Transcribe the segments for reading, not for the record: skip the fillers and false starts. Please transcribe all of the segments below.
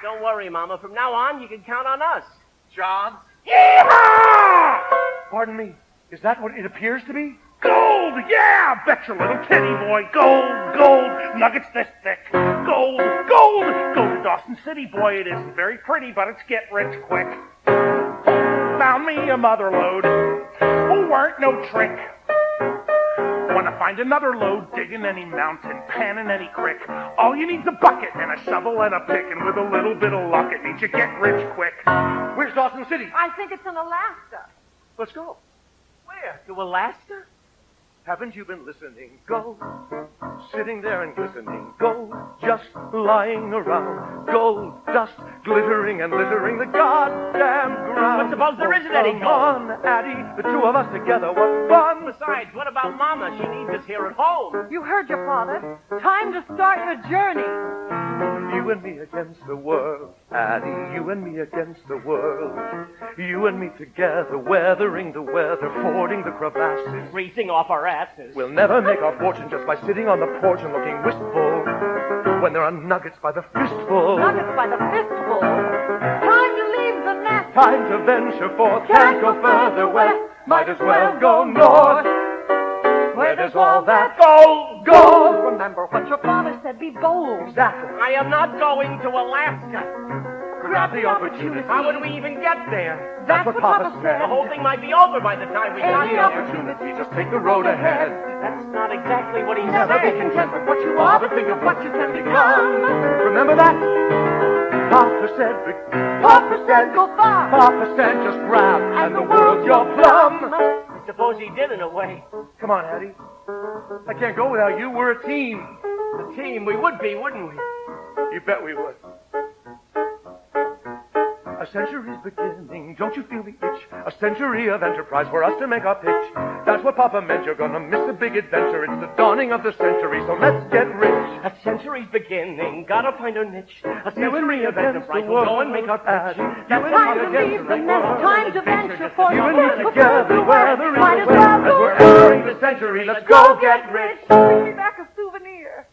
Don't worry, Mama. From now on, you can count on us. John? Yeehaw! Pardon me, is that what it appears to be? Gold! Yeah! Betcha, little Teddy boy. Gold, gold, nuggets this thick. Gold, gold! Go to Dawson City, boy. It isn't very pretty, but it's get rich quick. Found me a mother load. Oh, weren't no trick. Wanna find another load, dig in any mountain, pan in any creek. All you need's a bucket and a shovel and a pick, and with a little bit of luck, it means you get rich quick. Where's Dawson City? I think it's in Alaska. Let's go. Where? To Alaska? Haven't you been listening? Gold, sitting there and glistening. Gold, just lying around. Gold, dust glittering and littering the goddamn ground. But suppose there isn't any gold. Come on, Addie, the two of us together, what fun. Besides, what about Mama? She needs us here at home. You heard your father. Time to start your journey. You and me against the world, Addie, you and me against the world. You and me together, weathering the weather, fording the crevasses. Greasing off our asses. We'll never make our fortune just by sitting on the porch and looking wistful when there are nuggets by the fistful. Nuggets by the fistful. Time to leave the nest. Time to venture forth. Can't go further west. Might as well go north. Where there's all that gold, gold. Remember what your father said. Be bold. Exactly. I am not going to Alaska. Grab the opportunity. How would we even get there? That's what Papa said. The whole thing might be over by the time we got Take the there. opportunity. Just take the road ahead. That's not exactly what he Never be said. content with what you are, but think of what you can become. Remember that? Papa said, Go far. Papa said, just grab, and the world's your plum. I suppose he did in a way. Come on, Addie. I can't go without you. We're a team. The team, we would be, wouldn't we? You bet we would. A century's beginning, don't you feel the itch? A century of enterprise for us to make our pitch. That's what Papa meant, you're gonna miss a big adventure. It's the dawning of the century, so let's get rich. A century's beginning, gotta find a niche. A You and century me of against enterprise, the we'll go world. and make our pitch. You and Time me to against leave the the nest. world. Time to venture for You the and me world. together, weathering Might the as weather. well As go we're north. entering the century, let's go get rich. Bring me back a souvenir.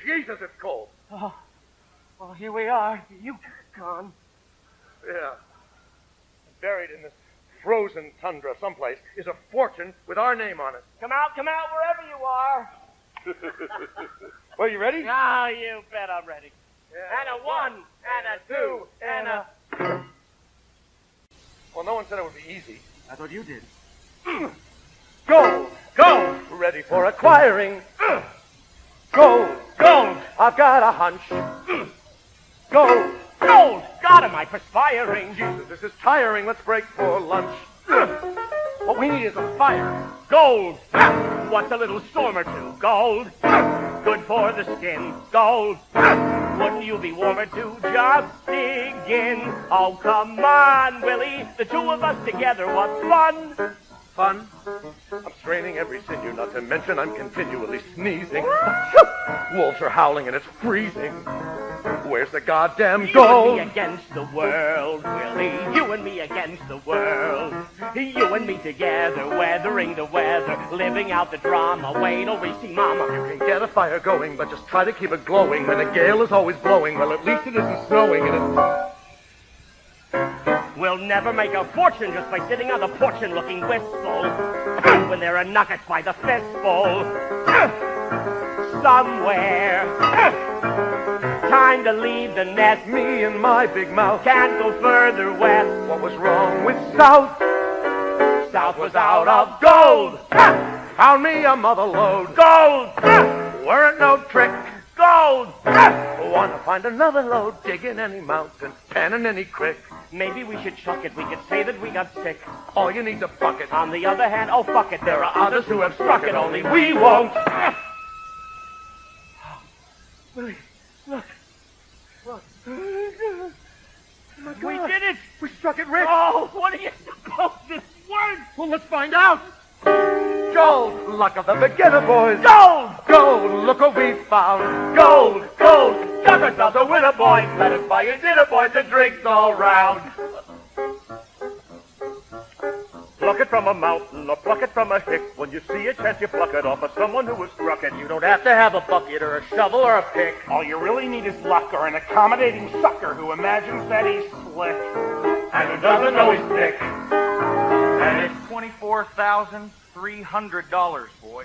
Jesus, it's cold. Oh, well, here we are. You gone. Yeah. Buried in this frozen tundra someplace is a fortune with our name on it. Come out, wherever you are. Well, you ready? Ah, you bet I'm ready. Yeah. And a 1, and a 2, and a... Well, no one said it would be easy. I thought you did. Gold! Gold! Ready for acquiring. Gold! Gold! I've got a hunch. Gold! Gold! God, am I perspiring? Jesus, this is tiring. Let's break for lunch. What we need is a fire. Gold! What's a little storm or two? Gold! Good for the skin. Gold! Wouldn't you be warmer too? Just dig in. Oh, come on, Willie. The two of us together, what fun! Fun? I'm straining every sinew, not to mention I'm continually sneezing. Wolves are howling and it's freezing. Where's the goddamn You gold? and me against the world, Willie. You and me against the world. You and me together, weathering the weather, living out the drama. Wait till we see Mama. You can get a fire going, but just try to keep it glowing. When a gale is always blowing, well, at least it isn't snowing and it's... We'll never make a fortune just by sitting on the porch and looking wistful when there are nuggets by the fistful. Somewhere. Time to leave the nest. Me and my big mouth. Can't go further west. What was wrong with South? South was out of gold. Found me a mother load. Gold. Weren't no trick. Gold. Want to find another load, dig in any mountain, pan in any creek. Maybe we should chuck it. We could say that we got sick. All you need's a bucket. On the other hand, oh, fuck it. There are others who have struck it, only we won't. Willie, look. Look. Oh, my God. We did it. We struck it rich. Oh, what do you suppose this worth? Well, let's find out. Gold, luck of the beginner, boys. Gold. Gold, look what we found. Gold. Gold. Got ourselves a winner, boys. Let us buy you dinner, boys, and drinks all round. pluck it from a mountain or pluck it from a hick. When you see a chance, you pluck it off of someone who has struck it. You don't have to have a bucket or a shovel or a pick. All you really need is luck or an accommodating sucker who imagines that he's slick. And who doesn't know he's thick. And it's $24,300, boy.